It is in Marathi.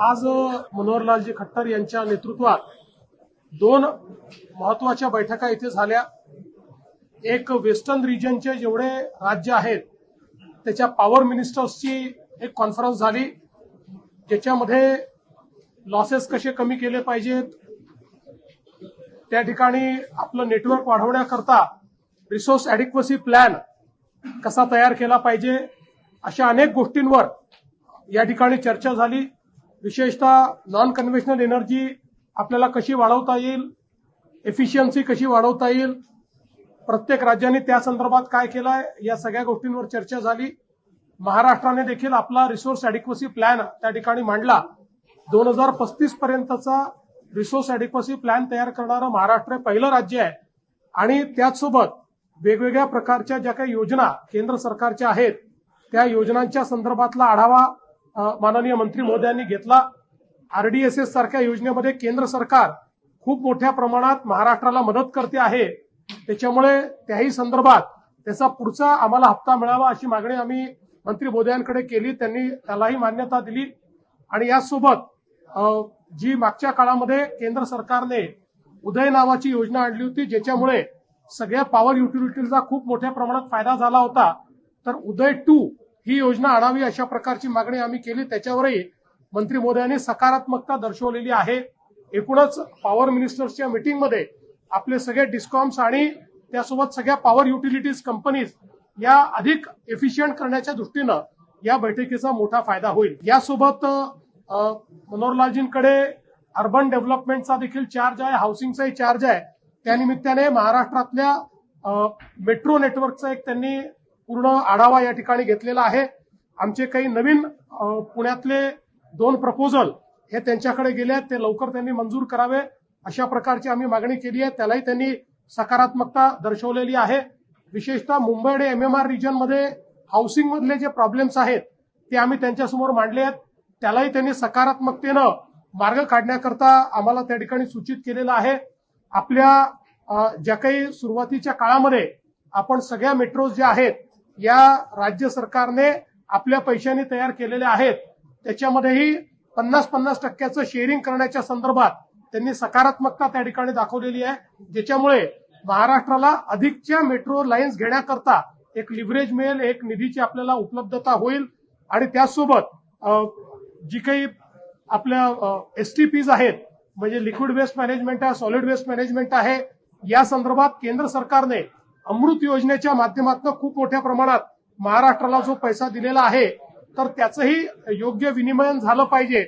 आज मनोहरलालजी खट्टर यांच्या नेतृत्वात दोन महत्वाच्या बैठका इथे झाल्या। एक वेस्टर्न रिजनचे जेवढे राज्य आहेत त्याच्या पॉवर मिनिस्टर्सची एक कॉन्फरन्स झाली, ज्याच्यामध्ये लॉसेस कसे कमी केले पाहिजेत, त्या ठिकाणी आपलं नेटवर्क वाढवण्याकरता रिसोर्स ॲडिक्वसी प्लॅन कसा तयार केला पाहिजे, अशा अनेक गोष्टींवर या ठिकाणी चर्चा झाली। विशेषतः नॉन कन्व्हेन्शनल एनर्जी आपल्याला कशी वाढवता येईल, एफिशियन्सी कशी वाढवता येईल, प्रत्येक राज्याने त्या संदर्भात काय केलंय, या सगळ्या गोष्टींवर चर्चा झाली। महाराष्ट्राने देखील आपला रिसोर्स ॲडिक्वसी प्लॅन त्या ठिकाणी मांडला। 2035 पर्यंतचा रिसोर्स ॲडिक्वसी प्लॅन तयार करणारं महाराष्ट्र पहिलं राज्य आहे आणि त्याचसोबत वेगवेगळ्या प्रकारच्या ज्या काही योजना केंद्र सरकारच्या आहेत त्या योजनांच्या संदर्भातला आढावा माननीय मंत्री महोदयांनी घेतला। आरडीएसएस सारख्या योजनेमध्ये केंद्र सरकार खूप मोठ्या प्रमाणात महाराष्ट्राला मदत करते आहे, त्याच्यामुळे त्याही संदर्भात त्याचा पुढचा आम्हाला हप्ता मिळावा अशी मागणी आम्ही मंत्री महोदयांकडे केली। त्यांनी त्यालाही मान्यता दिली आणि यासोबत जी मागच्या काळामध्ये केंद्र सरकारने उदय नावाची योजना आणली होती, ज्याच्यामुळे सगळ्या पॉवर युटिलिटीजला खूप मोठ्या प्रमाणात फायदा झाला होता, तर उदय 2 ही योजना आणावी अशा प्रकारची मागणी आम्ही केली। त्याच्यावरही मंत्री महोदयांनी सकारात्मकता दर्शवलेली आहे। एकूणच पॉवर मिनिस्टर्सच्या मीटिंगमध्ये आपले सगळे डिस्कॉम्स आणि त्यासोबत सगळ्या पॉवर युटिलिटीज कंपनीज या अधिक एफिशियंट करण्याच्या दृष्टीनं या बैठकीचा मोठा फायदा होईल। यासोबत मनोहरलालजींकडे अर्बन डेव्हलपमेंटचा देखील चार्ज आहे, हाऊसिंगचाही चार्ज आहे। त्यानिमित्ताने महाराष्ट्रातल्या मेट्रो नेटवर्कचा एक त्यांनी पूर्ण आढावा या ठिकाणी घेतलेला आहे। आमचे काही नवीन पुण्यातले 2 प्रपोजल हे त्यांच्याकडे गेले आहेत, ते लवकर त्यांनी मंजूर करावे अशा प्रकारची आम्ही मागणी केली आहे, त्यालाही त्यांनी सकारात्मकता दर्शवलेली आहे। विशेषतः मुंबई आणि एमएमआर रिजनमध्ये हाऊसिंग मधले जे प्रॉब्लेम्स आहेत ते आम्ही त्यांच्यासमोर मांडले आहेत, त्यालाही त्यांनी सकारात्मकतेनं मार्ग काढण्याकरता आम्हाला त्या ठिकाणी सूचित केलेलं आहे। आपल्या ज्या काही सुरुवातीच्या काळामध्ये आपण सगळ्या मेट्रोज ज्या आहेत या राज्य सरकारने आपल्या पैशांनी तयार केलेल्या आहेत, त्याच्यामध्येही 50-50% शेअरिंग करण्याच्या संदर्भात त्यांनी सकारात्मकता त्या ठिकाणी दाखवलेली आहे, ज्याच्यामुळे महाराष्ट्राला अधिकच्या मेट्रो लाईन्स घेण्याकरता एक लिव्हरेज मिळेल, एक निधीची आपल्याला उपलब्धता होईल आणि त्याचसोबत जी काही आपल्या एसटीपीज आहेत, म्हणजे लिक्विड वेस्ट मॅनेजमेंट आहे, सॉलिड वेस्ट मॅनेजमेंट आहे, या संदर्भात केंद्र सरकारने अमृत योजनेच्या माध्यमातून खूप मोठ्या प्रमाणात महाराष्ट्राला जो पैसा दिलेला आहे तर त्याचंही योग्य विनिमय झालं पाहिजे